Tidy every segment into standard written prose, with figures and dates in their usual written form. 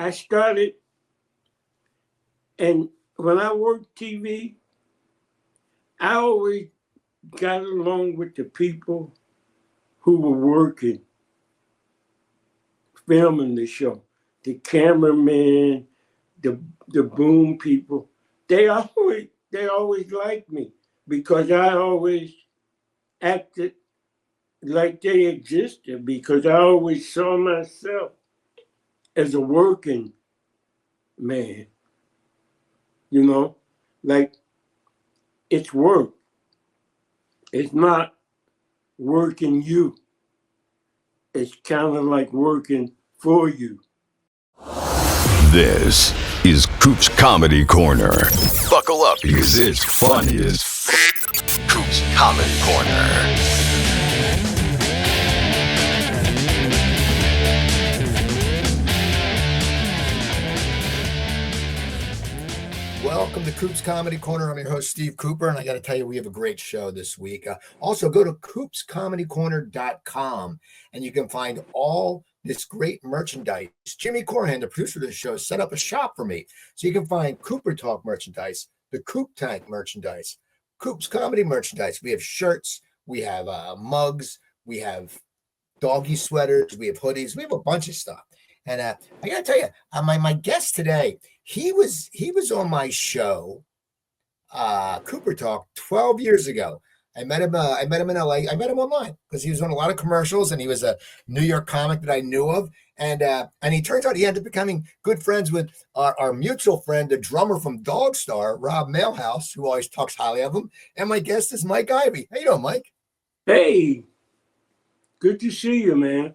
I started, and when I worked TV, I always got along with the people who were working, filming the show. The cameraman, the boom people. They always liked me because I always acted like they existed because I always saw myself as a working man, like it's work. It's not working you. It's kind of like working for you. This is Coop's Comedy Corner. Buckle up because it's funny as Coop's Comedy Corner. Welcome to Coop's Comedy Corner. I'm your host, Steve Cooper, and I got to tell you, we have a great show this week. Also, go to coopscomedycorner.com, and you can find all this great merchandise. Jimmy Corhan, the producer of the show, set up a shop for me, so you can find Cooper Talk merchandise, the Coop Tank merchandise, Coop's Comedy merchandise. We have shirts, we have mugs, we have doggy sweaters, we have hoodies, we have a bunch of stuff. And I got to tell you, my guest today, he was on my show, Cooper Talk, 12 years ago. I met him in LA. I met him online because he was on a lot of commercials, and he was a New York comic that I knew of. And he turns out he ended up becoming good friends with our mutual friend, the drummer from Dog Star, Rob Mailhouse, who always talks highly of him. And my guest is Mike Ivey. How you doing, Mike? Hey, good to see you, man.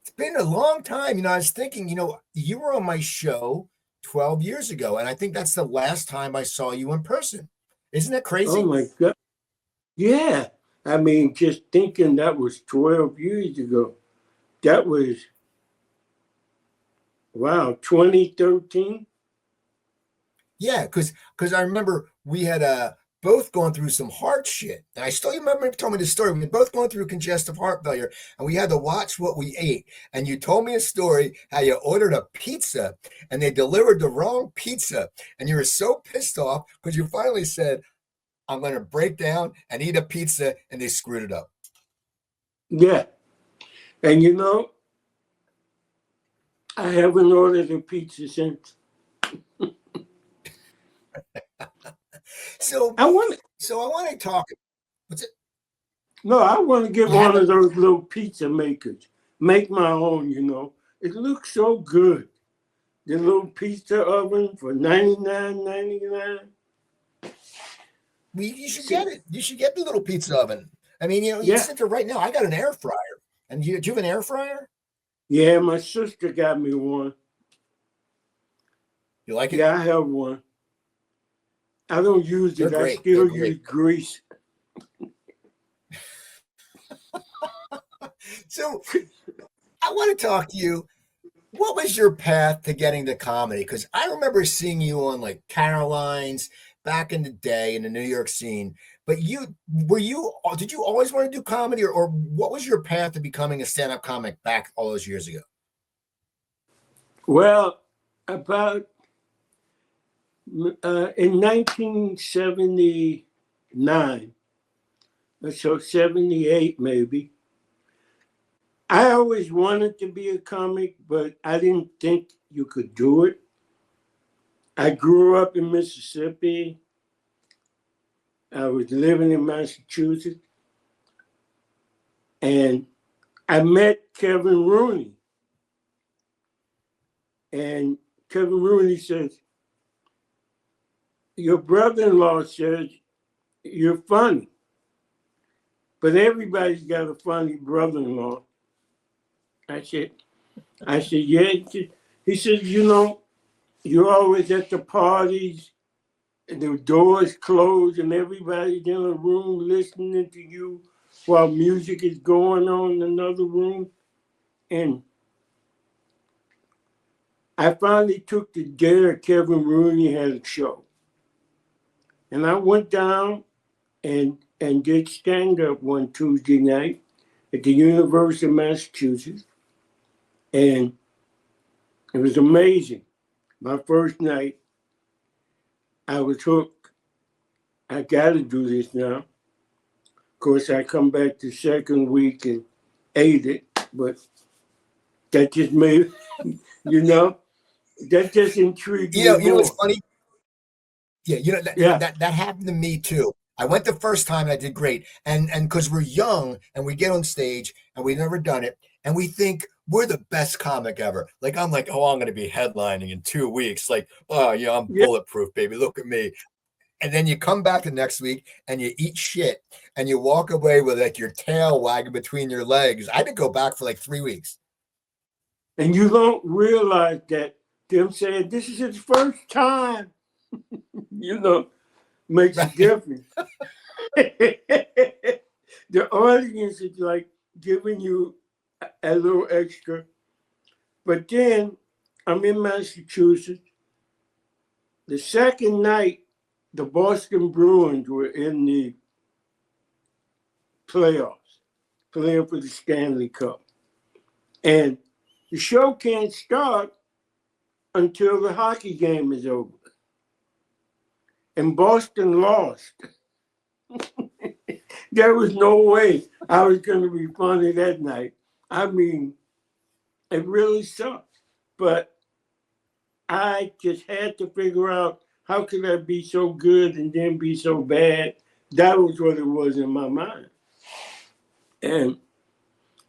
It's been a long time. I was thinking, you were on my show 12 years ago, and I think that's the last time I saw you in person. Isn't that crazy? Oh, my God. Yeah. I mean, just thinking that was 12 years ago. That was, wow, 2013? Yeah, because I remember we had both gone through some heart shit. And I still remember you told me the story. We had both gone through congestive heart failure, and we had to watch what we ate. And you told me a story how you ordered a pizza, and they delivered the wrong pizza. And you were so pissed off because you finally said, I'm going to break down and eat a pizza, and they screwed it up. Yeah. And I haven't ordered a pizza since. So I want to talk. What's it? No, I want to get one of those little pizza makers. Make my own, It looks so good. The little pizza oven for $99.99. You should get it. You should get the little pizza oven. I mean, you sit there right now. I got an air fryer. And do you have an air fryer? Yeah, my sister got me one. You like it? Yeah, I have one. I don't use it. I still use grease. So I want to talk to you. What was your path to getting to comedy? Because I remember seeing you on like Caroline's back in the day in the New York scene. But did you always want to do comedy, or what was your path to becoming a stand-up comic back all those years ago? Well, about in 1979, so 78 maybe, I always wanted to be a comic, but I didn't think you could do it. I grew up in Mississippi. I was living in Massachusetts. And I met Kevin Rooney. And Kevin Rooney says, your brother-in-law says you're funny, but everybody's got a funny brother-in-law. I said, yeah. He said, you're always at the parties, and the doors closed, and everybody's in a room listening to you while music is going on in another room. And I finally took the dare. Kevin Rooney had a show. And I went down and did stand-up one Tuesday night at the University of Massachusetts. And It was amazing. My first night, I was hooked. I got to do this now. Of course, I come back the second week and ate it, but that just made, you know, that just intrigued me You know what's more. funny? Yeah, Yeah. that happened to me too. I went the first time and I did great. And because we're young and we get on stage and we've never done it, and we think we're the best comic ever. Like I'm like, oh, I'm gonna be headlining in 2 weeks. Like, oh yeah, I'm Yeah. bulletproof, baby. Look at me. And then you come back the next week and you eat shit and you walk away with like your tail wagging between your legs. I didn't go back for like 3 weeks. And you don't realize that them saying this is his first time, makes a Right. difference. The audience is like giving you a little extra. But then I'm in Massachusetts. The second night, the Boston Bruins were in the playoffs, playing for the Stanley Cup. And the show can't start until the hockey game is over. And Boston lost. There was no way I was going to be funny that night. I mean, it really sucked. But I just had to figure out how could I be so good and then be so bad. That was what it was in my mind. And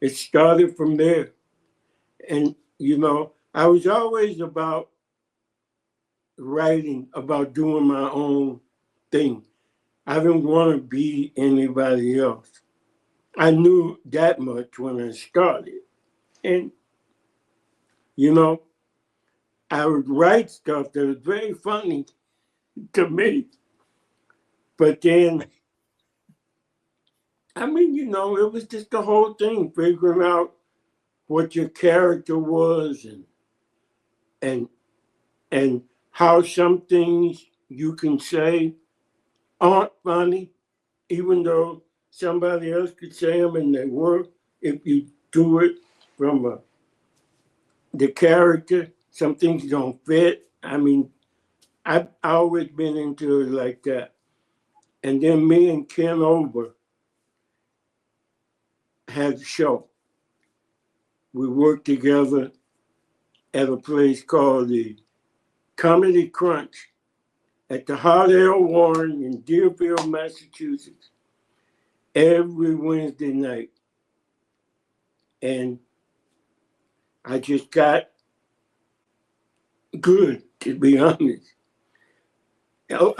it started from there. And, I was always about writing, about doing my own thing. I didn't want to be anybody else. I knew that much when I started. And, I would write stuff that was very funny to me. But then, it was just the whole thing, figuring out what your character was and and how some things you can say aren't funny, even though somebody else could say them and they were, if you do it from the character. Some things don't fit. I mean, I've always been into it like that. And then me and Ken Ober had a show. We worked together at a place called the Comedy Crunch at the Hot Air Warren in Deerfield, Massachusetts, every Wednesday night. And I just got good, to be honest. Now,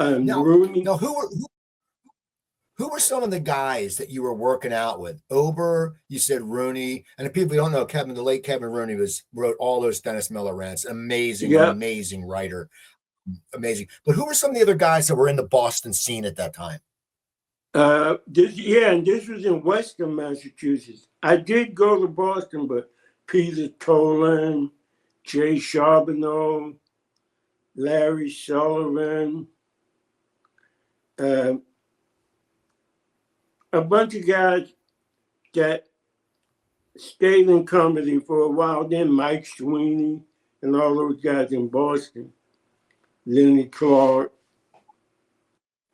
Rooney. now who were some of the guys that you were working out with? Ober, you said Rooney, and if people don't know, the late Kevin Rooney wrote all those Dennis Miller rants. Amazing, Yeah. amazing writer. Amazing. But who were some of the other guys that were in the Boston scene at that time? And this was in Western Massachusetts. I did go to Boston, but Peter Tolan, Jay Charbonneau, Larry Sullivan, a bunch of guys that stayed in comedy for a while. Then Mike Sweeney and all those guys in Boston, Lenny Clark,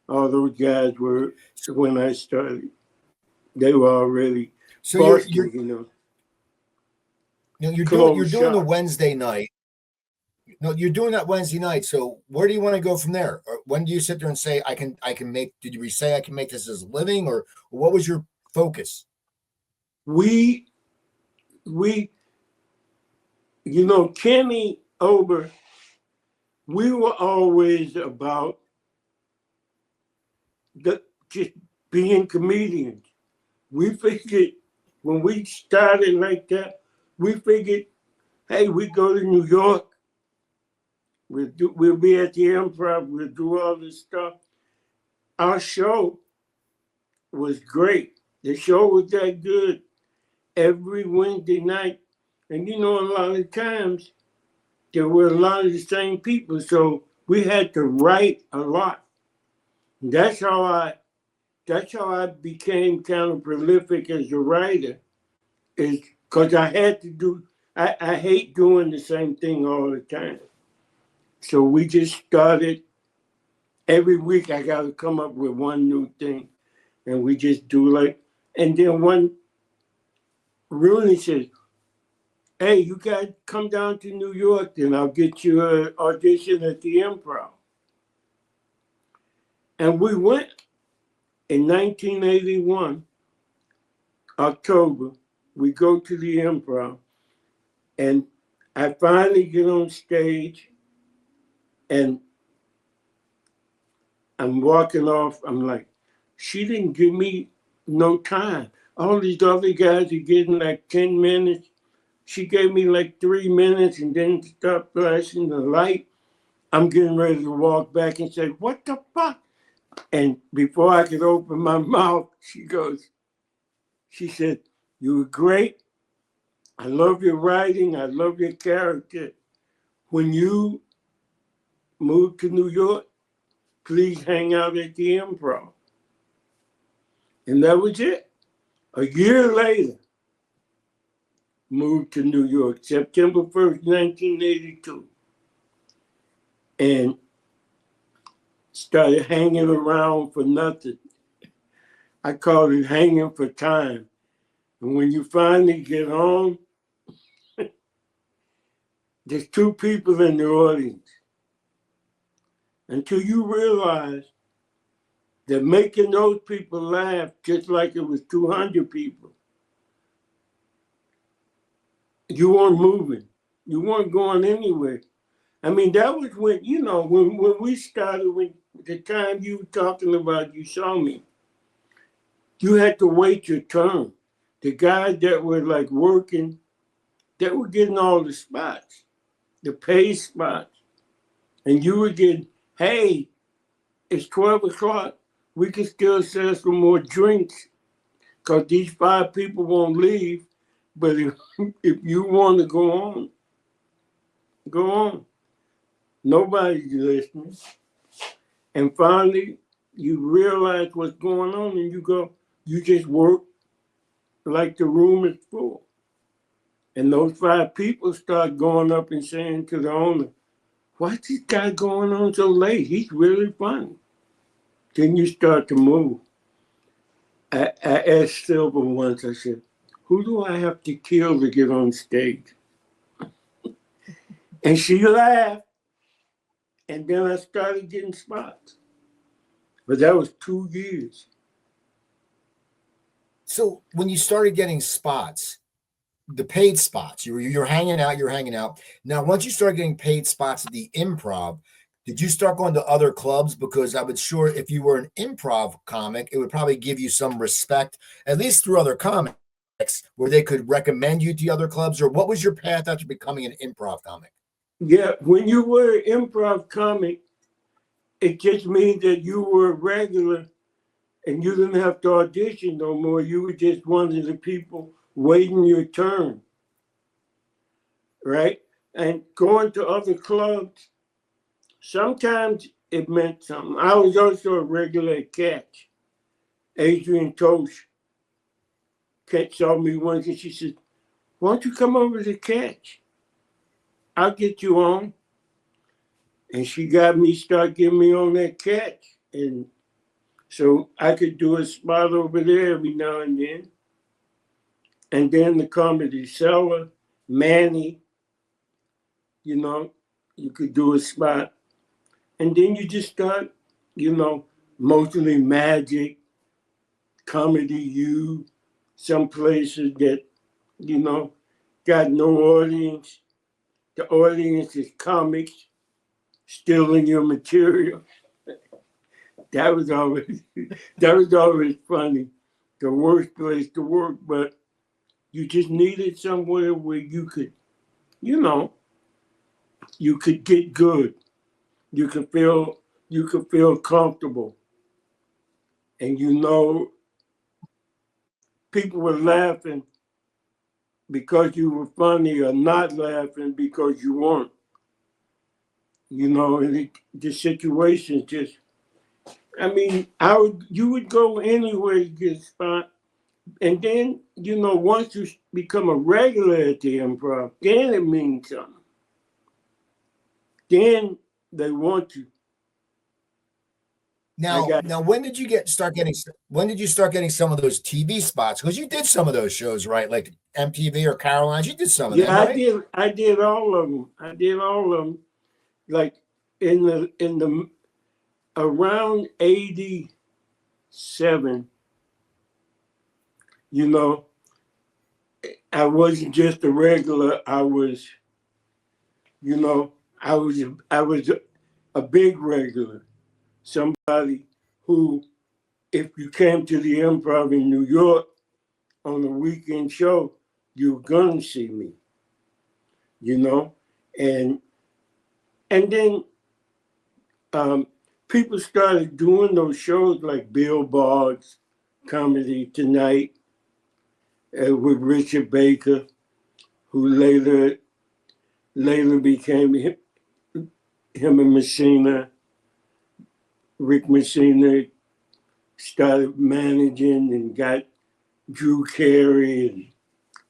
all those guys were when I started. They were already So Boston, you're doing the Wednesday night. No, you're doing that Wednesday night. So where do you want to go from there? Or when do you sit there and say, I can make, did you say I can make this as a living, or what was your focus? We, Kenny Ober, we were always about just being comedians. We figured when we started like that, we figured, hey, we go to New York. We'll be at the Improv. We'll do all this stuff. Our show was great. The show was that good every Wednesday night. And a lot of times there were a lot of the same people. So we had to write a lot. That's how I became kind of prolific as a writer, is because I I hate doing the same thing all the time. So we just started, every week I got to come up with one new thing. And we just do like, and then one, Rooney says, hey, you got to come down to New York, then I'll get you an audition at the Improv. And we went in 1981, October. We go to the Improv, and I finally get on stage, and I'm walking off. I'm like, she didn't give me no time. All these other guys are getting like 10 minutes. She gave me like 3 minutes and then stopped flashing the light. I'm getting ready to walk back and say, what the fuck? And before I could open my mouth, she said, you were great. I love your writing. I love your character. When you move to New York, please hang out at the Improv. And that was it. A year later, moved to New York, September 1st, 1982. And started hanging around for nothing. I called it hanging for time. And when you finally get home, there's two people in the audience. Until you realize that making those people laugh just like it was 200 people, you weren't moving. You weren't going anywhere. I mean, that was when, when we started, when the time you were talking about, you saw me, you had to wait your turn. The guys that were like working, that were getting all the spots, the paid spots. And you were getting, hey, it's 12 o'clock. We can still sell some more drinks because these 5 people won't leave. But if you want to go on, go on. Nobody's listening. And finally, you realize what's going on and you just work like the room is full. And those 5 people start going up and saying to the owner, why's this guy going on so late? He's really funny. Then you start to move. I asked Silver once, I said, who do I have to kill to get on stage? And she laughed. And then I started getting spots. But that was 2 years. So when you started getting spots, the paid spots, you're hanging out. Now, once you start getting paid spots at the Improv, did you start going to other clubs? Because I would sure if you were an improv comic, it would probably give you some respect, at least through other comics, where they could recommend you to other clubs. Or what was your path after becoming an improv comic? Yeah, when you were an improv comic, it just means that you were regular and you didn't have to audition no more. You were just one of the people waiting your turn, right? And going to other clubs, sometimes it meant something. I was also a regular at Catch. Adrian Tosh saw me once and she said, why don't you come over to Catch? I'll get you on. And she got me, start getting me on that Catch. And so I could do a spot over there every now and then. And then the Comedy Cellar, Manny, you could do a spot. And then you just start, mostly Magic, Comedy U, some places that, got no audience. The audience is comics, stealing your material. That was always funny. The worst place to work, but you just needed somewhere where you could, you could get good. You could feel comfortable. And people were laughing because you were funny or not laughing because you weren't. And the situation just, you would go anywhere to get a spot, And then, once you become a regular at the Improv, then it means something. Then they want you. Now, when did you start getting? When did you start getting some of those TV spots? Because you did some of those shows, right? Like MTV or Caroline's. You did some of them, Yeah, right? I did all of them. I did all of them. Like in the around 87, I wasn't just a regular. I was, I was a big regular. Somebody who, if you came to the Improv in New York on a weekend show, you were gonna see me. And then people started doing those shows like Bill Bard's Comedy Tonight with Richard Baker, who later became him and Messina. Rick Messina started managing and got Drew Carey and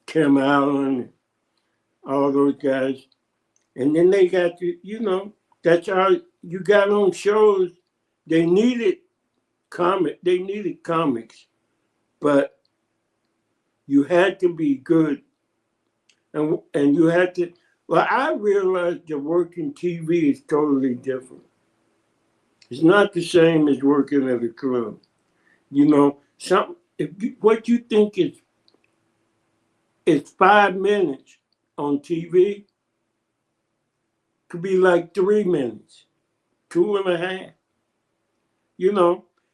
Kim Allen, all those guys. And then they got that's how you got on shows. They needed comics, but you had to be good. And you had to, well, I realized that working TV is totally different. It's not the same as working at a club. What you think is 5 minutes on TV could be like 3 minutes, 2.5.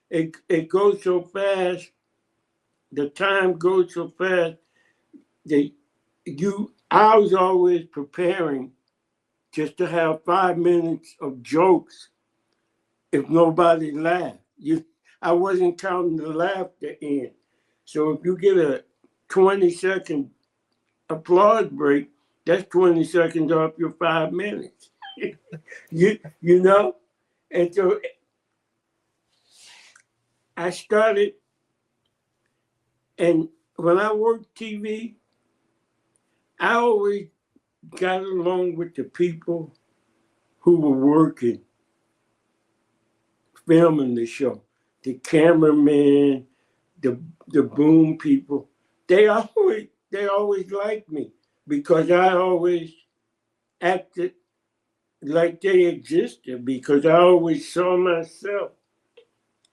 It goes so fast. The time goes so fast that I was always preparing just to have 5 minutes of jokes if nobody laughed. I wasn't counting the laughter in. So if you get a 20-second applause break, that's 20 seconds off your 5 minutes. you know? And so I started, and when I worked TV, I always got along with the people who were working, filming the show. The cameraman, the boom people. They always liked me because I always acted like they existed, because I always saw myself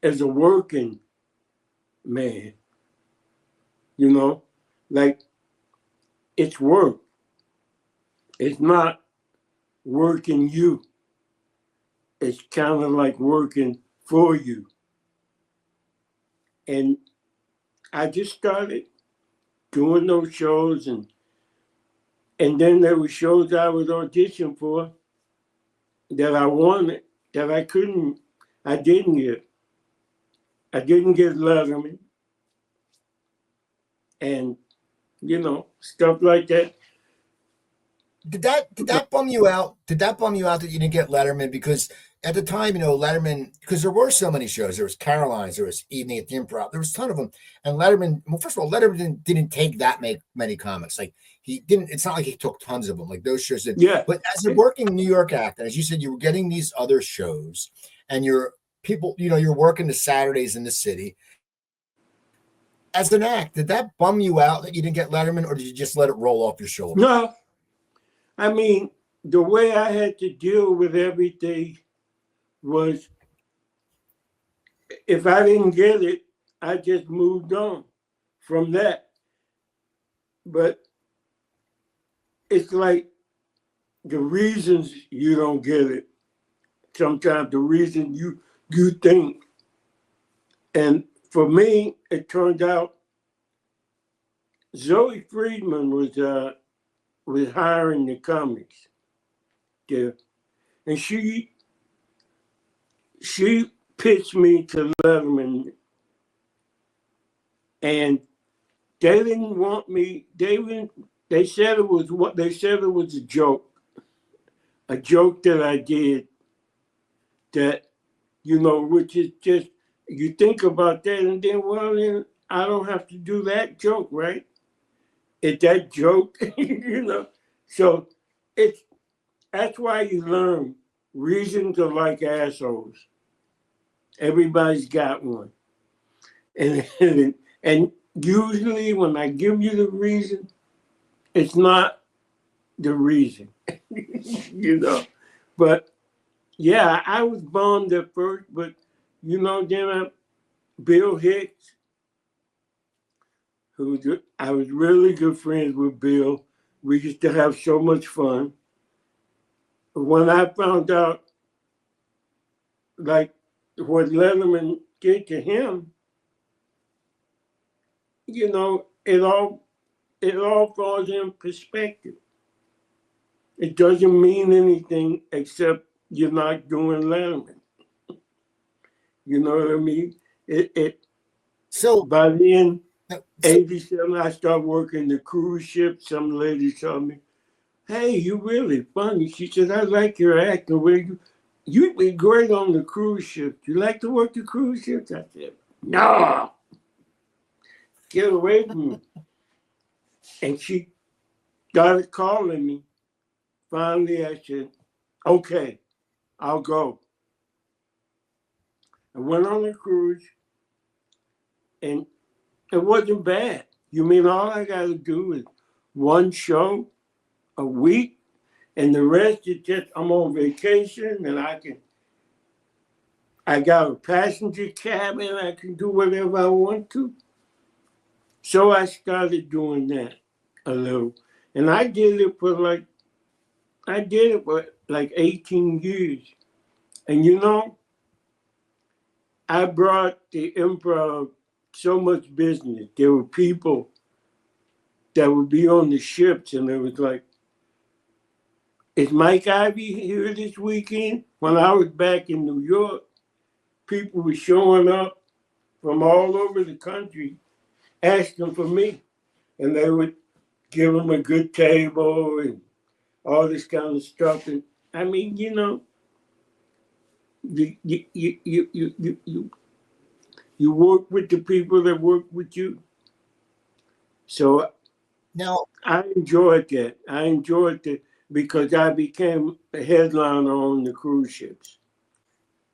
as a working man. Like, it's work. It's not working you. It's kind of like working for you. And I just started doing those shows, and then there were shows I would audition for that I wanted, that I didn't get. I didn't get Letterman, and stuff like that. Did that bum you out? Did that bum you out that you didn't get Letterman? Because at the time, Letterman, because there were so many shows. There was Caroline's, there was Evening at the Improv, there was a ton of them. And Letterman, well, first of all, Letterman didn't take that many comics. Like, he didn't. It's not like he took tons of them. Like, those shows did. Yeah. But as a working New York actor, as you said, you were getting these other shows, and you're working the Saturdays in the city. As an act, did that bum you out that you didn't get Letterman, or did you just let it roll off your shoulder? No. I mean, the way I had to deal with everything was, if I didn't get it, I just moved on from that. But it's like the reasons you don't get it, sometimes the reason you think. And for me, it turned out Zoe Friedman was hiring the comics there. And she pitched me to Letterman, and they didn't want me. They said it was a joke that I did, that which is just, you think about that, and then, well, then I don't have to do that joke, right? It's that joke, you know. So that's why you learn reasons are like assholes. Everybody's got one. And and usually when I give you the reason, it's not the reason. you know. But yeah, I was bummed at first, but then Bill Hicks, I was really good friends with Bill. We used to have so much fun. When I found out, like, what Letterman did to him, it all falls in perspective. It doesn't mean anything except you're not doing Letterman. You know what I mean? So By then, so- 87, I started working the cruise ship. Some lady told me, "Hey, you really funny." She said, "I like your acting. You'd be great on the cruise ship. You like to work the cruise ships?" I said, "No, get away from me." And she started calling me. Finally, I said, "Okay, I'll go." I went on the cruise, and it wasn't bad. You mean all I got to do is one show a week, and the rest is just I'm on vacation, and I got a passenger cabin. I can do whatever I want to. So I started doing that a little, and I did it for like 18 years, and I brought the Improv so much business. There were people that would be on the ships, and it was like, "Is Mike Ivy here this weekend?" When I was back in New York, people were showing up from all over the country asking for me, and they would give them a good table and all this kind of stuff. And I mean, you work with the people that work with you. So now I enjoyed that. I enjoyed it because I became a headliner on the cruise ships.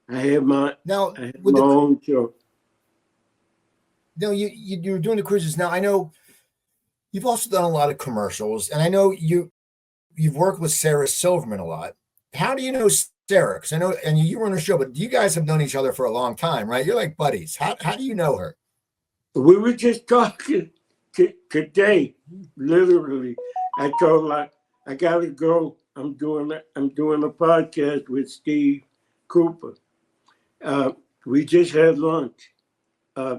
I had my now I had with my the own show. no you're doing the cruises now. I know you've also done a lot of commercials, and I know you've worked with Sarah Silverman a lot. How do you know Sarah? Because I know, and you were on her show, but you guys have known each other for a long time, right? You're like buddies. How do you know her? We were just talking today, literally. I told her I gotta go. I'm doing a podcast with Steve Cooper. We just had lunch. Uh,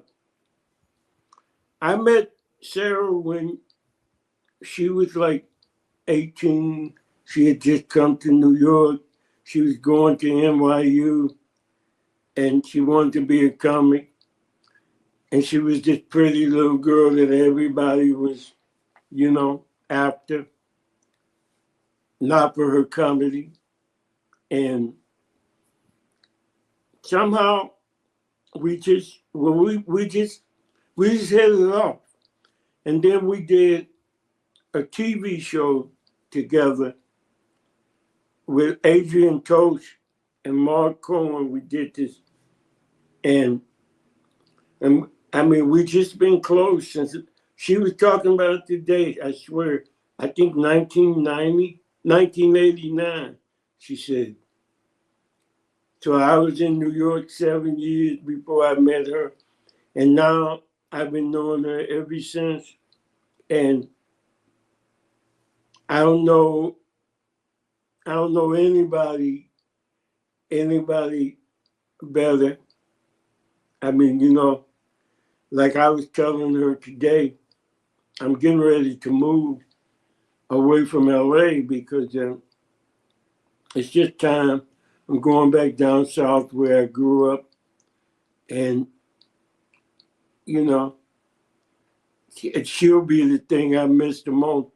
I met Sarah when she was like 18. She had just come to New York. She was going to NYU, and she wanted to be a comic. And she was this pretty little girl that everybody was, after, not for her comedy. And somehow we just hit it off. And then we did a TV show together with Adrian Tosh and Mark Cohen. We did this, and I mean, we just been close since she was talking about it today. I swear, I think 1990, 1989, she said. So I was in New York 7 years before I met her, and now I've been knowing her ever since. And I don't know anybody better. I mean, like I was telling her today, I'm getting ready to move away from LA because it's just time. I'm going back down south where I grew up, and she'll be the thing I miss the most.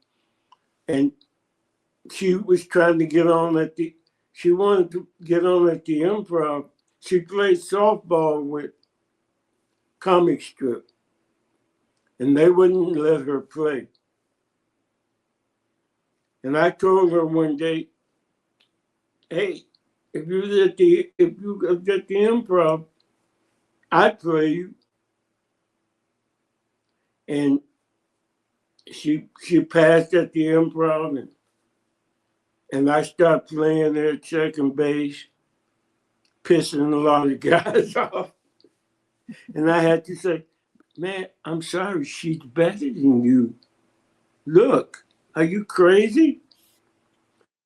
And she was trying to she wanted to get on at the Improv. She played softball with comic strip. and they wouldn't let her play. And I told her one day, hey, if you was at the Improv, I'd play you. And she passed at the Improv, and I started playing there at second base, pissing a lot of guys off. And I had to say, man, I'm sorry, she's better than you. Look, are you crazy?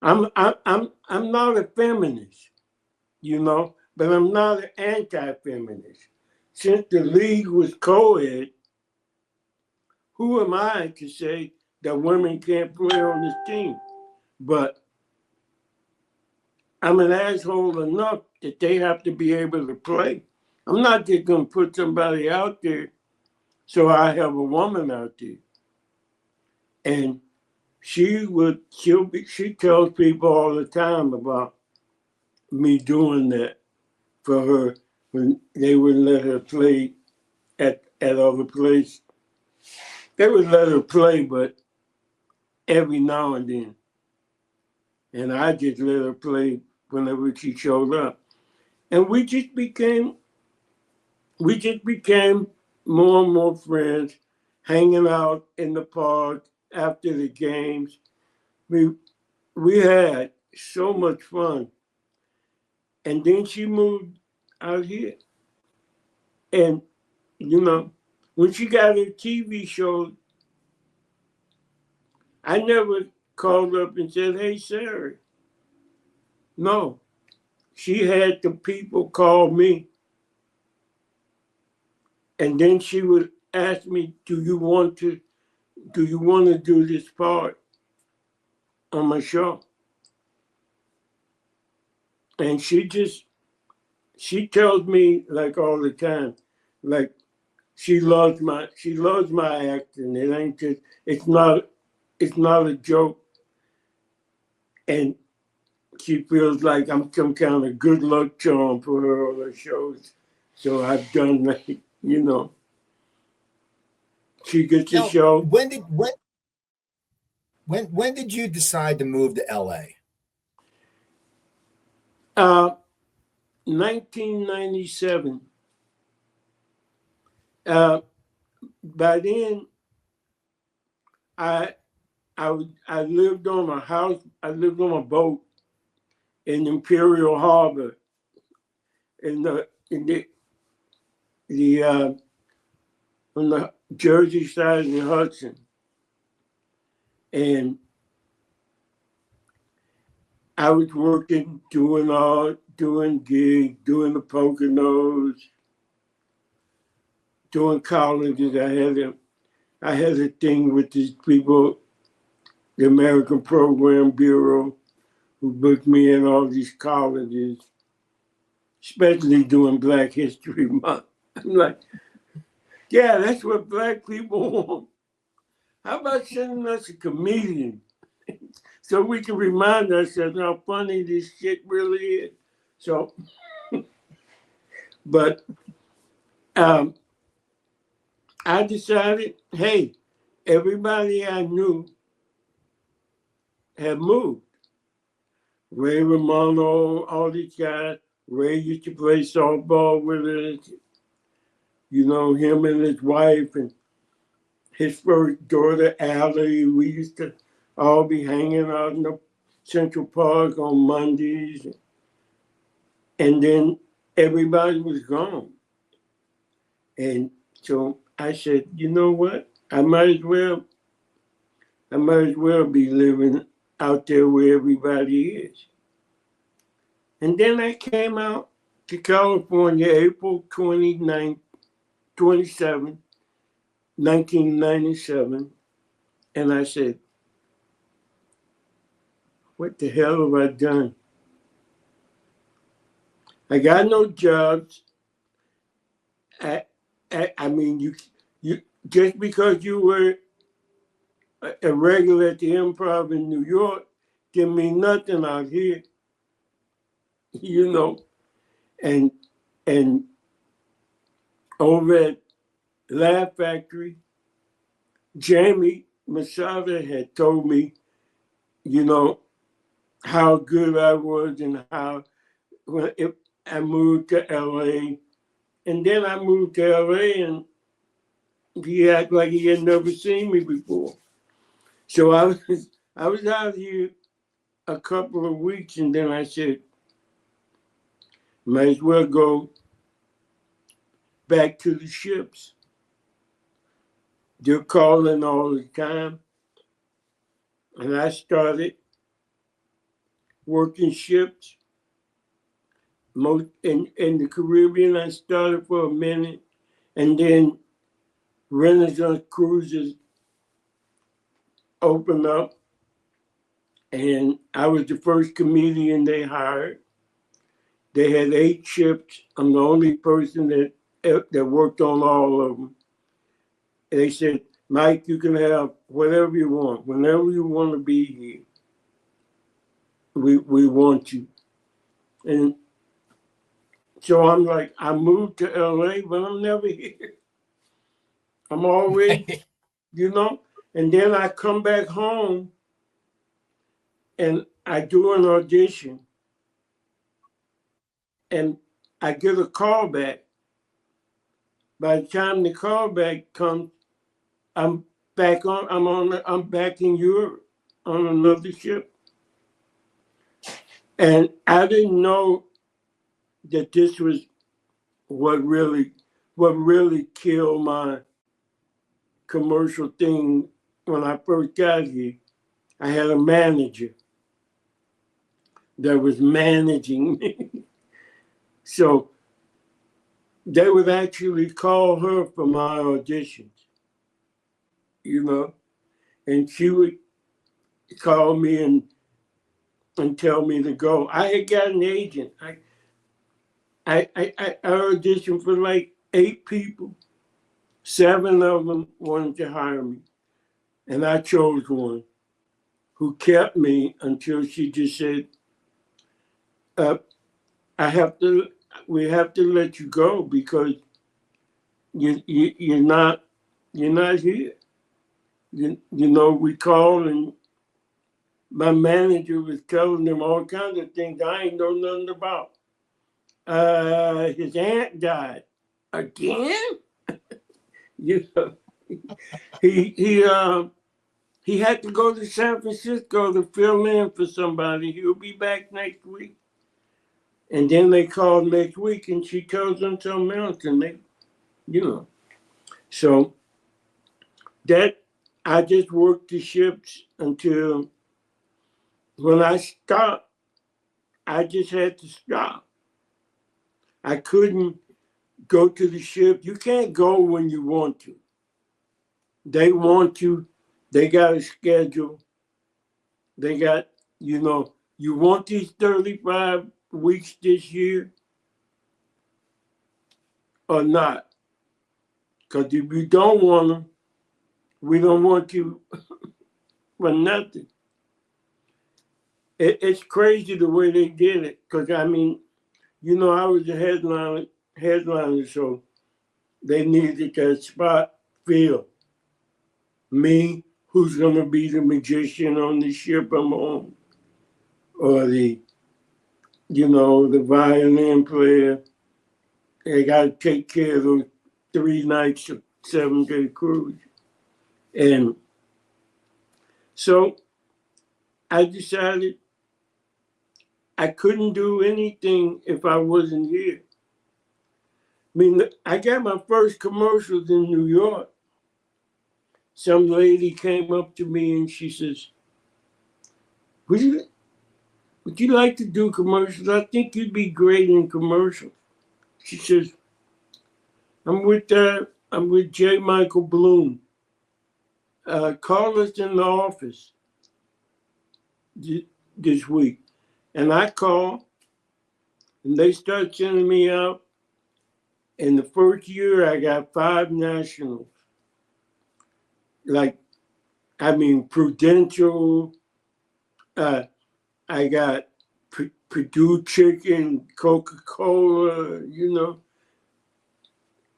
I'm not a feminist, but I'm not an anti-feminist. Since the league was co-ed, who am I to say that women can't play on this team? But I'm an asshole enough that they have to be able to play. I'm not just going to put somebody out there so I have a woman out there. And she tells people all the time about me doing that for her when they wouldn't let her play at other places. They would let her play, but every now and then. And I just let her play whenever she showed up. And we just became more and more friends, hanging out in the park after the games. We had so much fun. And then she moved out here. And, when she got her TV show, I never called up and said, hey, Sarah. No, she had the people call me. And then she would ask me, do you want to do this part on my show? And she tells me like all the time, like she loves my acting. It ain't just, it's not a joke. And she feels like I'm some kind of good luck charm for her on her shows. So I've done that, She gets a show. When did you decide to move to LA? 1997. By then, I lived on a house. I lived on a boat in Imperial Harbor, on the Jersey side of the Hudson, and I was working, doing gigs, doing the Poconos, doing colleges. I had a thing with these people, the American Program Bureau, who booked me in all these colleges, especially doing Black History Month. I'm like, yeah, that's what Black people want. How about sending us a comedian so we can remind ourselves how funny this shit really is? So, but I decided, hey, everybody I knew had moved. Ray Romano, all these guys. Ray used to play softball with us. Him and his wife and his first daughter, Allie. We used to all be hanging out in the Central Park on Mondays. And then everybody was gone. And so I said, you know what? I might as well be living out there where everybody is. And then I came out to California April 27, 1997. And I said, what the hell have I done? I got no jobs. I mean, you just because you were a regular at the Improv in New York didn't mean nothing out here, And over at Laugh Factory, Jamie Masada had told me, you know, how good I was and how I moved to LA. And then I moved to LA and he acted like he had never seen me before. So I was out here a couple of weeks and then I said, might as well go back to the ships. They're calling all the time. And I started working ships. Most in the Caribbean, I started for a minute. And then Renaissance Cruises opened up. And I was the first comedian they hired. They had 8 ships. I'm the only person that worked on all of them. They said, Mike, you can have whatever you want. Whenever you want to be here, we want you. And so I'm like, I moved to LA, but I'm never here. I'm always, you know, and then I come back home and I do an audition and I get a call back. By the time the call back comes, I'm back in Europe on another ship. And I didn't know that this was what really killed my commercial thing when I first got here. I had a manager that was managing me. So they would actually call her for my auditions, you know, and she would call me and tell me to go. I had got an agent. I auditioned for like 8 people. 7 of them wanted to hire me. And I chose one who kept me until she just said, we have to let you go because you're not here. You know, we called and my manager was telling them all kinds of things I ain't know nothing about. His aunt died. Again? You know, he had to go to San Francisco to fill in for somebody. He'll be back next week. And then they called next week and she tells them something else and they, you know. So that I just worked the ships until when I stopped, I just had to stop. I couldn't go to the ship. You can't go when you want to. They want you, they got a schedule. They got, you know, you want these 35 weeks this year or not? Because if you don't want them, we don't want you for nothing. It's crazy the way they did it. Because, I mean, you know, I was a headliner, so they needed that spot filled. Me, who's going to be the magician on the ship I'm on, or the, you know, the violin player. They got to take care of those 3 nights of 7-day cruise. And so I decided I couldn't do anything if I wasn't here. I mean, I got my first commercials in New York. Some lady came up to me and she says, would you like to do commercials? I think you'd be great in commercials. She says, I'm with J. Michael Bloom. Call us in the office this week. And I call, and they start sending me out. In the first year, I got 5 nationals. Like, I mean, Prudential. I got Purdue Chicken, Coca-Cola, you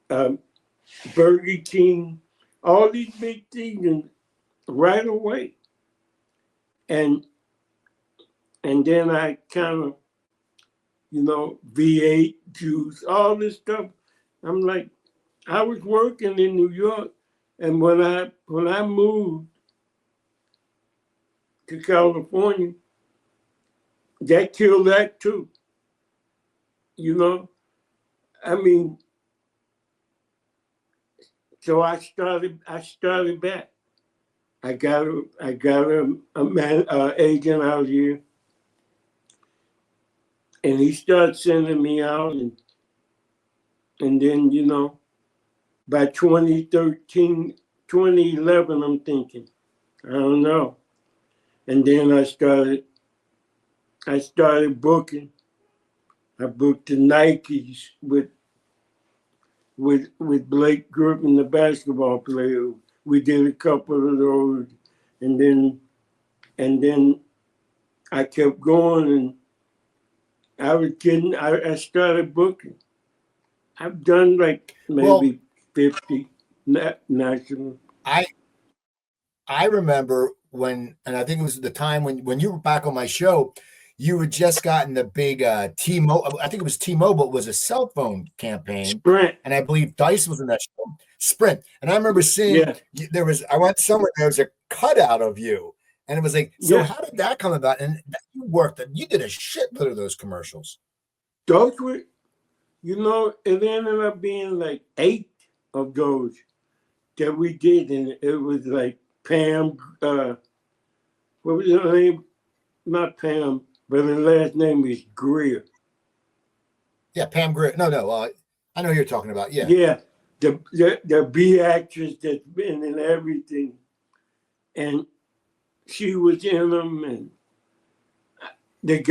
know, Burger King. all these big things right away. And then I kind of, V8 juice, all this stuff. I'm like, I was working in New York, and when I moved to California, that killed that too. You know, I mean, so I started back. I got a man agent out here, and he started sending me out, and then by 2013, 2011, I'm thinking, I don't know, and then I started booking. I booked the Nikes with Blake Griffin, the basketball player. We did a couple of those, and then I kept going, and I was kidding. I started booking. I've done like maybe 50 national. I remember when, and I think it was the time when you were back on my show, you had just gotten the big T-Mobile. I think it was T-Mobile. It was a cell phone campaign, Sprint. and I believe Dice was in that show. Sprint, and I remember seeing I went somewhere, there was a cutout of you, and it was like, so how did that come about? And you did a shitload of those commercials. Those were, it ended up being like 8 of those that we did, and it was like Pam. What was her name? Not Pam, but her last name is Greer. Yeah, Pam Greer. No, I know who you're talking about. Yeah. Yeah, the B actress that's been in everything, and she was in them, and the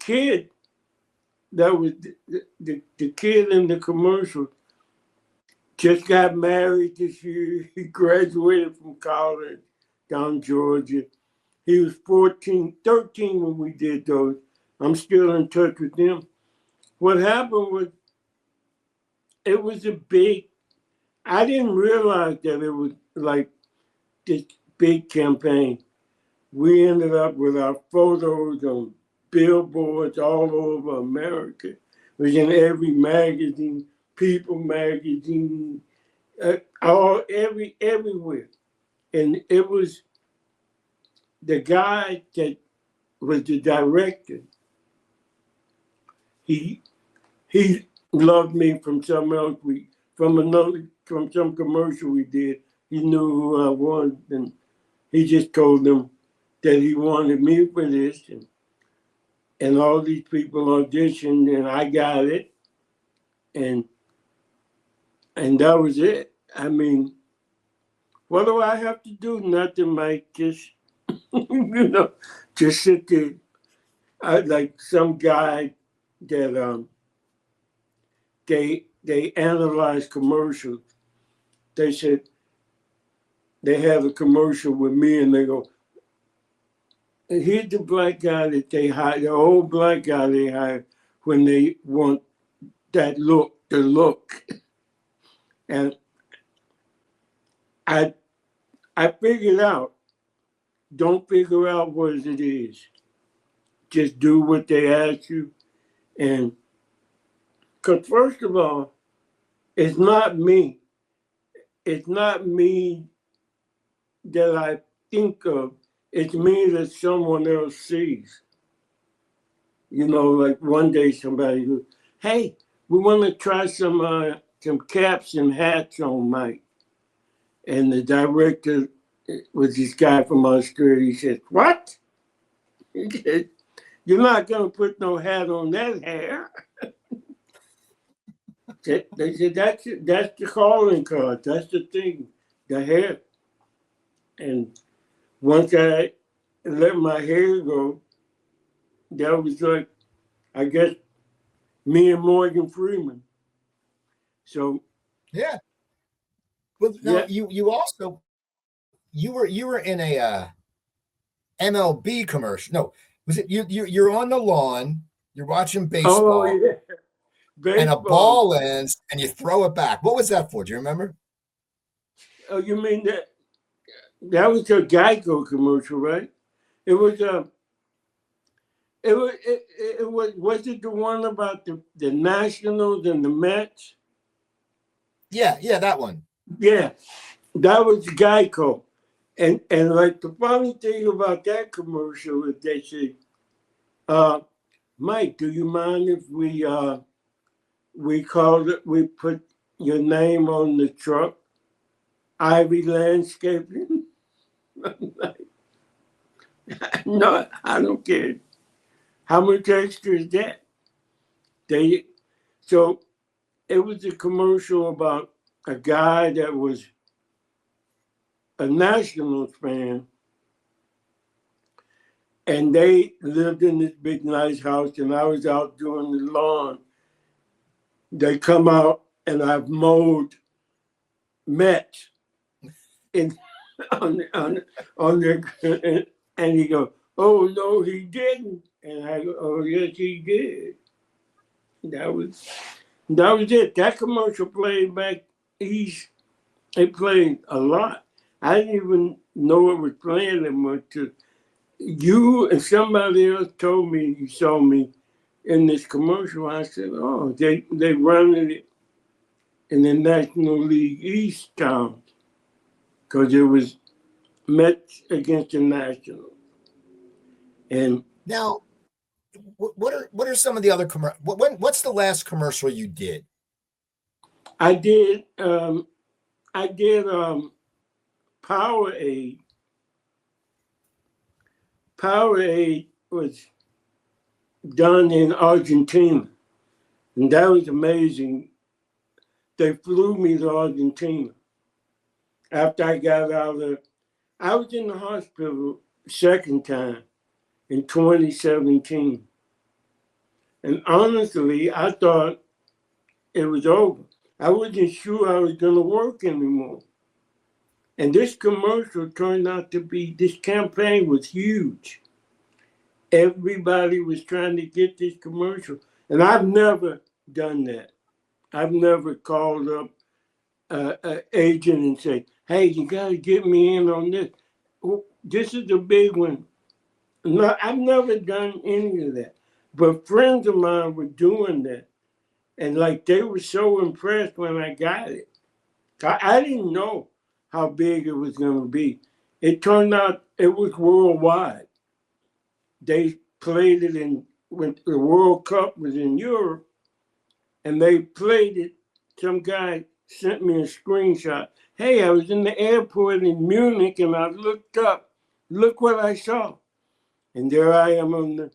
kid that was the kid in the commercial just got married this year. He graduated from college down in Georgia. He was 13 when we did those. I'm still in touch with him. What happened was, it was a big, I didn't realize that it was like this big campaign. We ended up with our photos on billboards all over America. It was in every magazine, People magazine, everywhere. And it was the guy that was the director. He loved me from something else. From some commercial we did. He knew who I was, and he just told them that he wanted me for this, and all these people auditioned, and I got it, and that was it. I mean, what do I have to do? Nothing, Mike. Just just sit there. Like some guy that they analyzed commercials. They said they had a commercial with me, and they go, here's the black guy that they hired, the old black guy they hired when they want that look, the look. And I figured out, don't figure out what it is. Just do what they ask you. And because first of all, it's not me. It's not me that I think of. It's me that someone else sees. Like one day somebody goes, hey, we want to try some caps and hats on Mike. And the director was this guy from Australia. He said, what? He said, you're not going to put no hat on that hair. They said, that's the calling card. That's the thing, the hair. And once I let my hair go, that was like, I guess, me and Morgan Freeman. So yeah. Well, no, you also you were in a MLB commercial. No, was it you're on the lawn, you're watching baseball, baseball, and a ball lands and you throw it back. What was that for? Do you remember? Oh, you mean that? That was a Geico commercial, right? It was a. Was it the one about the Nationals and the Mets? Yeah, that one. Yeah, that was Geico. And like the funny thing about that commercial is they said, Mike, do you mind if we put your name on the truck, Ivy Landscaping? I'm like, no, I don't care. How much extra is that? They so it was a commercial about a guy that was a Nationals fan, and they lived in this big nice house, and I was out doing the lawn. They come out, and I've mowed Mets in on their, and he goes, "Oh no, he didn't," and I go, "Oh yes, he did." That was it. That commercial played back east. It played a lot. I didn't even know it was playing that much. You and somebody else told me you saw me in this commercial. I said, "Oh, they running it in the National League East towns because it was Mets against the Nationals." And Now, what are some of the other what's the last commercial you did? I did Powerade. Powerade was done in Argentina, and that was amazing. They flew me to Argentina after I got out of. I was in the hospital second time in 2017, and honestly, I thought it was over. I wasn't sure I was going to work anymore. And this commercial turned out to be, this campaign was huge. Everybody was trying to get this commercial. And I've never done that. I've never called up an agent and said, "Hey, you got to get me in on this." This is a big one. No, I've never done any of that. But friends of mine were doing that. And like they were so impressed when I got it. I didn't know how big it was going to be. It turned out it was worldwide. They played it when the World Cup was in Europe, and they played it. Some guy sent me a screenshot. "Hey, I was in the airport in Munich, and I looked up. Look what I saw." And there I am on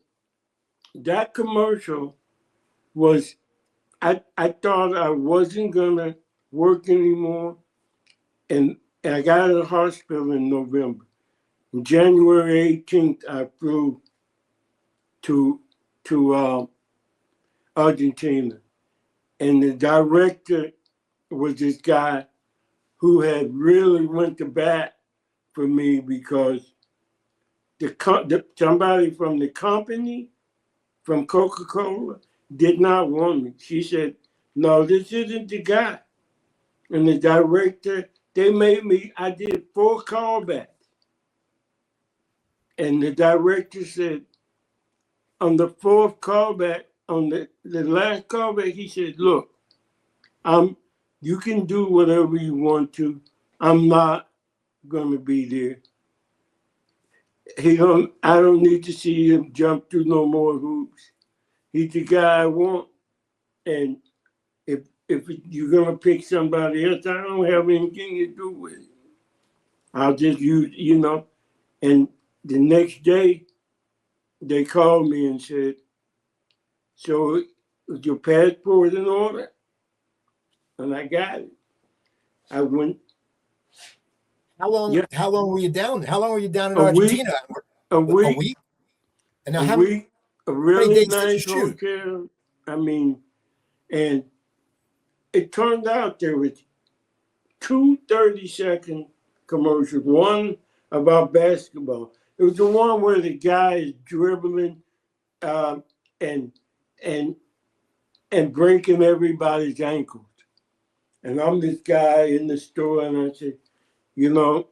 that commercial was, I thought I wasn't going to work anymore. And I got out of the hospital in November. On January 18th, I flew to Argentina. And the director was this guy who had really went to bat for me because somebody from the company, from Coca-Cola, did not want me. She said, "No, this isn't the guy." And the director, I did 4 callbacks. And the director said, on the 4th callback, on the last callback, he said, "Look, you can do whatever you want to. I'm not going to be there. I don't need to see him jump through no more hoops. He's the guy I want. And if you're going to pick somebody else, I don't have anything to do with it. I'll just use, And the next day, they called me and said, "So is your passport in order?" And I got it. I went. How long? Yeah, How long were you down? How long were you down in a week. Argentina? A A week. week. And now, A how week. A many really days did you nice shoot? hotel. I mean, and it turned out there was 2 30-second commercials. One about basketball. It was the one where the guy is dribbling and and and breaking everybody's ankles. And I'm this guy in the store, and I said, You know,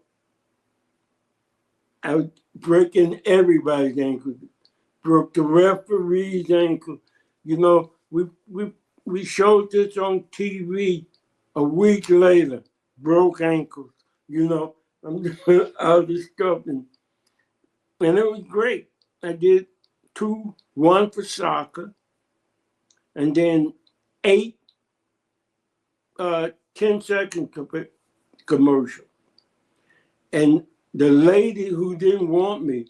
I was breaking everybody's ankle. Broke the referee's ankle. You know, we showed this on TV a week later. Broke ankles. You know, I'm doing all this stuff, and it was great. I did one for soccer, and then 8 10-second commercial. And the lady who didn't want me,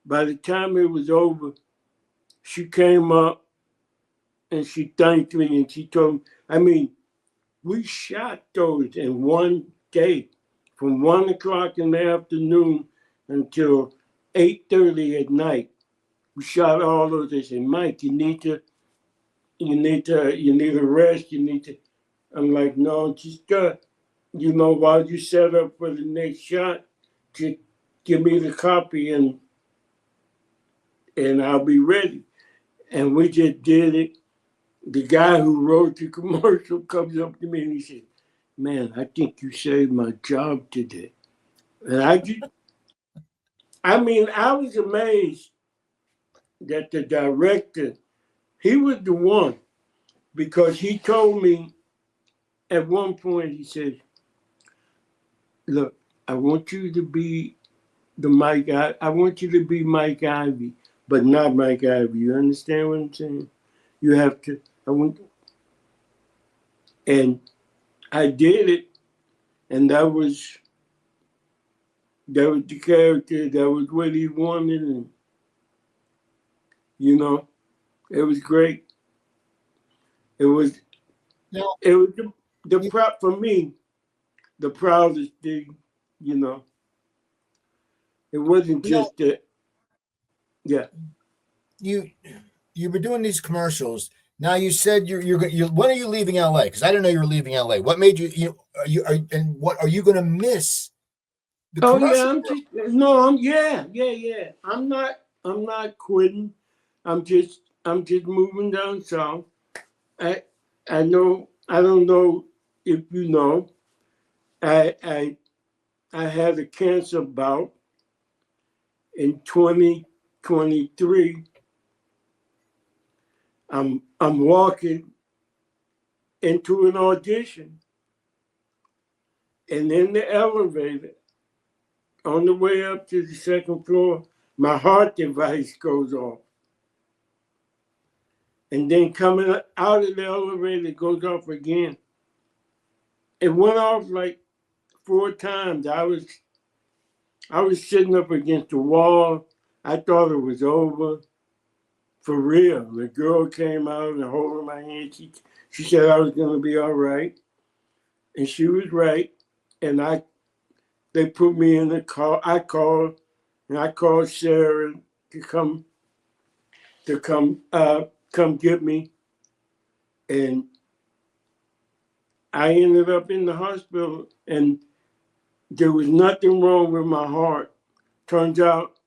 by the time it was over, she came up and she thanked me and she told me, I mean, we shot those in one day from 1 o'clock in the afternoon until 8:30 at night. We shot all those. They said, Mike, you need a rest. I'm like, no, just while you set up for the next shot, just give me the copy and I'll be ready. And we just did it. The guy who wrote the commercial comes up to me and he said, man, I think you saved my job today. And I was amazed that the director, he was the one, because he told me at one point, he said, look, I want you to be I want you to be Mike Ivy, but not Mike Ivy. You understand what I'm saying? You have to, and I did it, and that was the character, that was what he wanted, and it was great. It was the prop for me, the proudest thing, It wasn't just that. Yeah. You were doing these commercials. Now you said you're when are you leaving LA? Because I didn't know you were leaving LA. What made you what are you going to miss? The commercial? Yeah. I'm not quitting. I'm just moving down south. I know, I don't know if you know, I had a cancer bout in 2023. I'm walking into an audition, and in the elevator, on the way up to the second floor, my heart device goes off. And then coming out of the elevator, it goes off again. It went off like 4 times. I was sitting up against the wall. I thought it was over. For real. The girl came out and holding my hand. She said I was going to be all right. And she was right. And they put me in the car. I called Sarah to come get me. And I ended up in the hospital, and there was nothing wrong with my heart. Turns out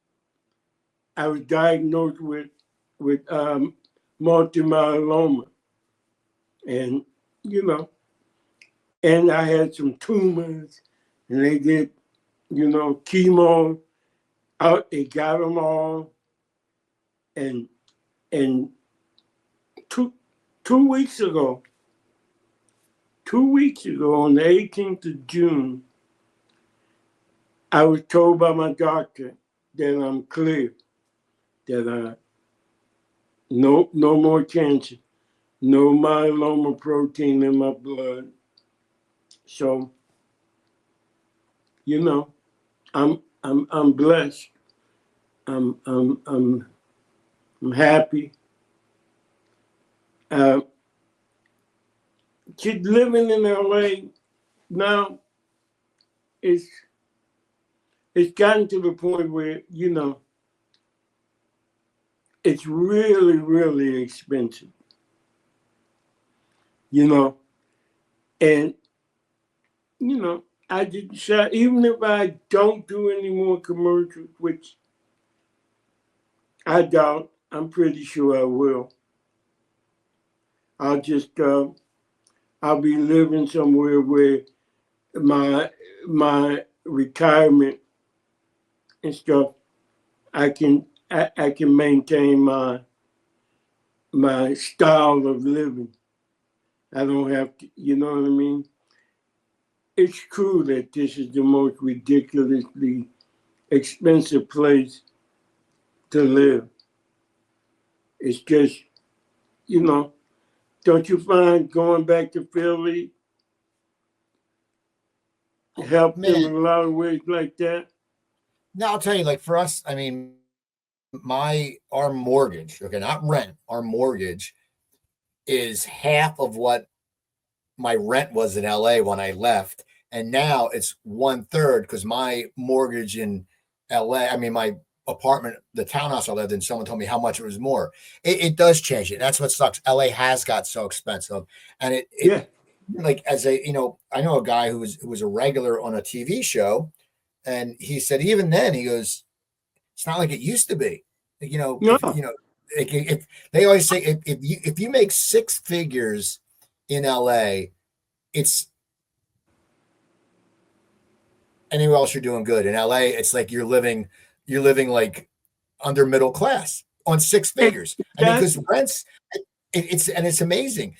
I was diagnosed with multiple myeloma. And, and I had some tumors, and they did, chemo out. They got them all. And 2 weeks ago, on the 18th of June, I was told by my doctor that I'm clear, that no more cancer, no myeloma protein in my blood. So, I'm blessed. I'm happy. Just living in LA now, it's gotten to the point where, it's really, really expensive. And, I just decided, even if I don't do any more commercials, which I doubt, I'm pretty sure I will. I'll just, I'll be living somewhere where my retirement and stuff, I can maintain my style of living. I don't have to, you know what I mean? It's true that this is the most ridiculously expensive place to live. It's just, you know, don't you find going back to Philly helped in a lot of ways like that? Now I'll tell you, like for us, I mean, our mortgage, okay, not rent, our mortgage is half of what my rent was in LA when I left. And now it's 1/3 because my mortgage in LA, I mean, my apartment, the townhouse I lived in, someone told me how much it was more. It does change it. That's what sucks. LA has got so expensive. And Yeah. like as a, I know a guy who was a regular on a TV show, and he said, even then, he goes, it's not like it used to be. No. If they always say if you make six figures in LA, it's anywhere else you're doing good. In LA, it's like you're living like under middle class on six figures. I mean, because rents, it's amazing.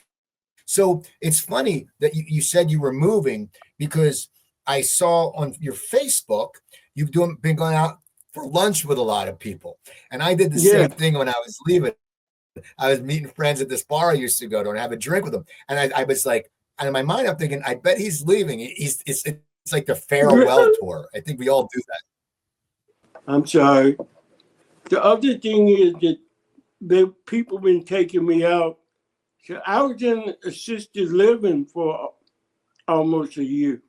So it's funny that you said you were moving, because I saw on your Facebook you've been going out for lunch with a lot of people, and I did the same thing when I was leaving. I was meeting friends at this bar I used to go to and have a drink with them, and I was like, and in my mind I'm thinking, I bet he's leaving. It's like the farewell tour. I think we all do that. I'm sorry. The other thing is that the people been taking me out. So I was in assisted living for almost a year.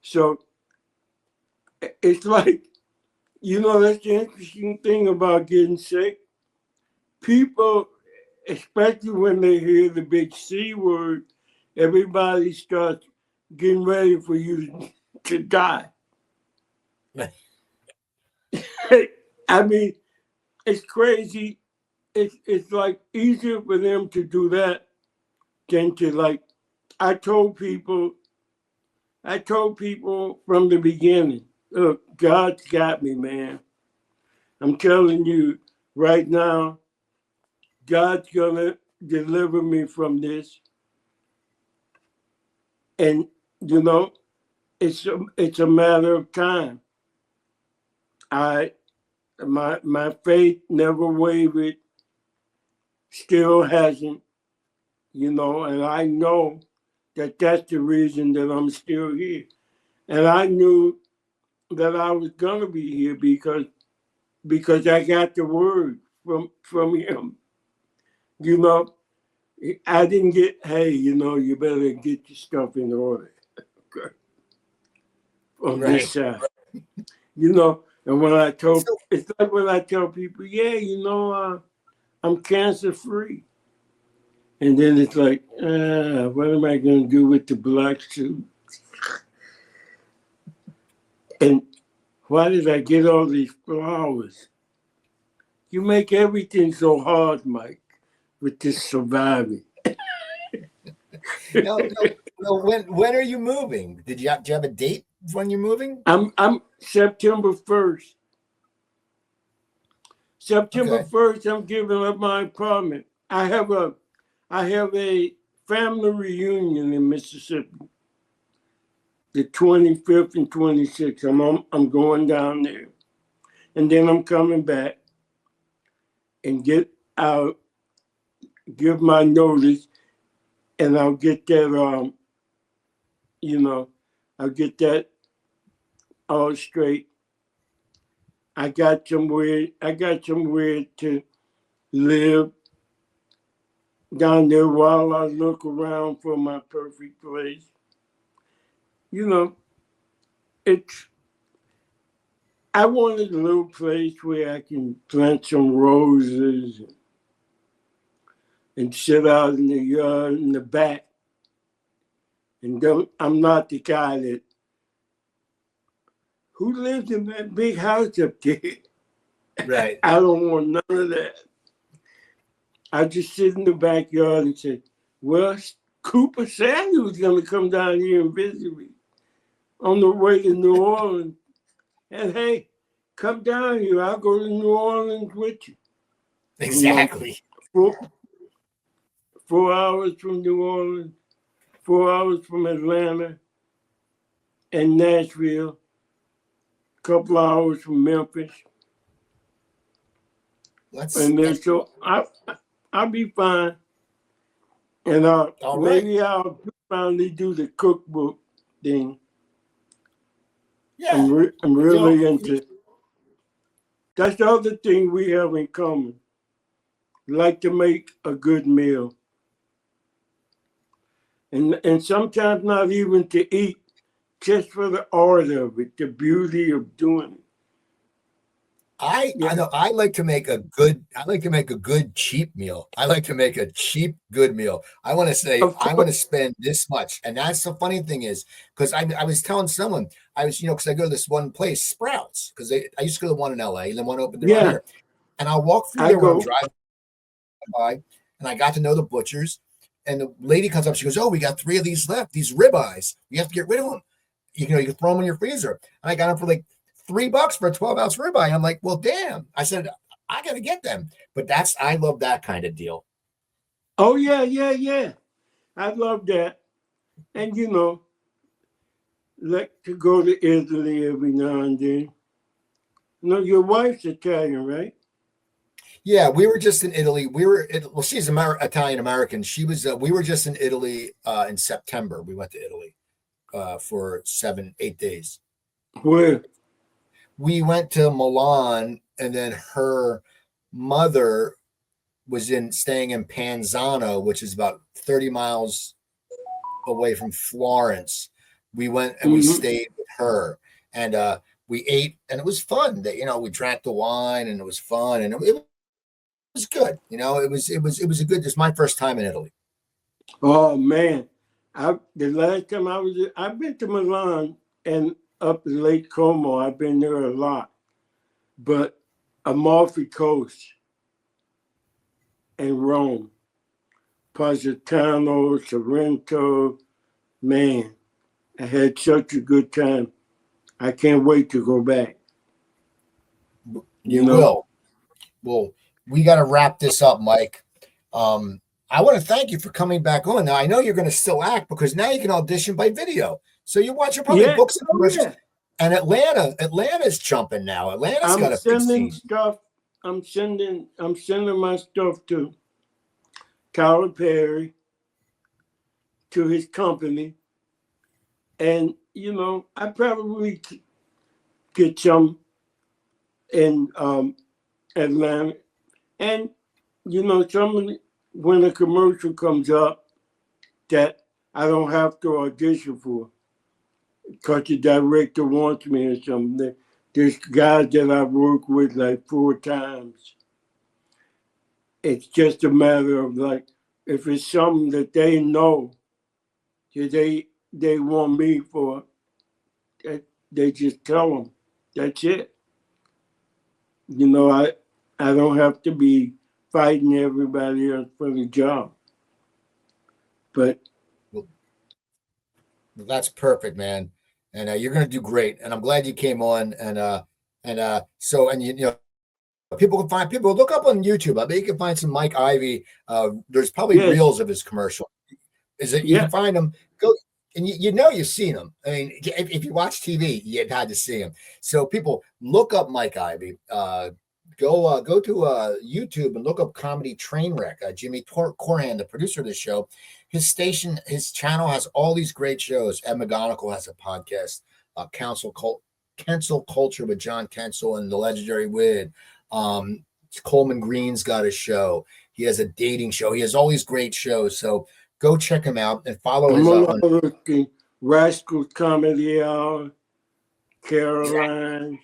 So it's like, that's the interesting thing about getting sick. People, especially when they hear the big C word, everybody starts getting ready for you to die. I mean, it's crazy. It's like easier for them to do that than to, like, I told people from the beginning, look, God's got me, man. I'm telling you right now, God's gonna deliver me from this. And it's a matter of time. My faith never wavered, still hasn't, and I know that that's the reason that I'm still here. And I knew that I was gonna be here because I got the word from him. I didn't get, hey, you better get your stuff in order. On this side. And when it's like when I tell people, yeah, I'm cancer free. And then it's like, what am I going to do with the black suit? And why did I get all these flowers? You make everything so hard, Mike, with this surviving. No, when are you moving? Do you have a date when you're moving? I'm September 1st. September 1st, I'm giving up my apartment. I have a family reunion in Mississippi, the 25th and 26th. I'm going down there, and then I'm coming back and get out, give my notice, and I'll get that. I'll get that all straight. I got somewhere to live down there while I look around for my perfect place. I wanted a little place where I can plant some roses and sit out in the yard in the back. And I'm not the guy who lives in that big house up there. Right. I don't want none of that. I just sit in the backyard and say, well, Cooper said he was going to come down here and visit me on the way to New Orleans. And hey, come down here. I'll go to New Orleans with you. Exactly. 4 hours from New Orleans, 4 hours from Atlanta and Nashville, a couple hours from Memphis. And then so I'll be fine. And maybe I'll finally do the cookbook thing. Yeah. I'm really into. That's the other thing we have in common. Like to make a good meal. And sometimes not even to eat, just for the art of it, the beauty of doing it. I know I like to make a good cheap meal. I like to make a cheap good meal. I want to say I'm going to spend this much. And that's the funny thing is, because I was telling someone, because I go to this one place, Sprouts, because I used to go to one in LA and then one opened around here. And I'll walk through there when I'm driving by, and I got to know the butchers. And the lady comes up, she goes, "Oh, we got 3 of these left, these ribeyes. You have to get rid of them. You can throw them in your freezer." And I got them for like $3 for a 12-ounce ribeye. I'm like, well, damn. I said, I got to get them. But I love that kind of deal. Oh, yeah. I love that. And, like to go to Italy every now and then. Your wife's Italian, right? Yeah, we were just in Italy. She's Italian-American. We were just in Italy in September. We went to Italy for 7-8 days. Where? We went to Milan, and then her mother was staying in Panzano, which is about 30 miles away from Florence. We went and we stayed with her, and we ate, and it was fun. We drank the wine, and it was fun, and it was good. It was my first time in Italy. Oh man, the last time I've been to Milan and up in Lake Como. I've been there a lot, but Amalfi Coast and Rome, Positano, Sorrento, man, I had such a good time. I can't wait to go back. You will. Well, we got to wrap this up, Mike. I want to thank you for coming back on. Now, I know you're going to still act because now you can audition by video. So you're probably books and commercials. Yeah. And Atlanta's jumping now. Atlanta's got a big scene. I'm sending my stuff to Tyler Perry, to his company. And, I probably get some in Atlanta. And, when a commercial comes up that I don't have to audition for, because the director wants me or something. There's guys that I've worked with like 4 times. It's just a matter of if it's something that they know that they want me for, they just tell them. That's it. I don't have to be fighting everybody else for the job. But that's perfect, man. And you're going to do great. And I'm glad you came on. People look up on YouTube. I bet you can find some Mike Ivy. There's probably reels of his commercial. You can find them. Go and you've seen them. I mean, if you watch TV, you had to see him. So people look up Mike Ivy. Go to YouTube and look up Comedy Trainwreck. Jimmy Corhan, the producer of the show, his channel has all these great shows. Ed McGonigal has a podcast, Cancel Culture with John Kensel and the legendary Wid. Coleman Green's got a show. He has a dating show. He has all these great shows. So go check him out and follow his Rascals Comedy Hour, Caroline.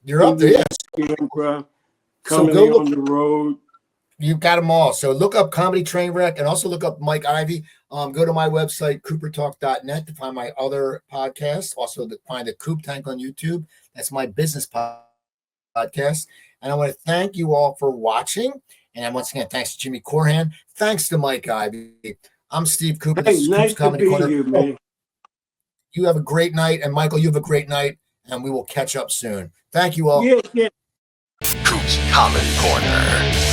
You're up there. Improv, Comedy on the Road. You've got them all. So look up Comedy Trainwreck and also look up Mike Ivy. Go to my website, coopertalk.net, to find my other podcasts. Also to find the Coop Tank on YouTube. That's my business podcast. And I want to thank you all for watching. And once again, thanks to Jimmy Corhan. Thanks to Mike Ivey. I'm Steve Cooper. Hey, This is nice Coop's to Comedy be Corner. here, man. You have a great night. And Michael, you have a great night. And we will catch up soon. Thank you all. Yeah, yeah. Coop's Comedy Corner.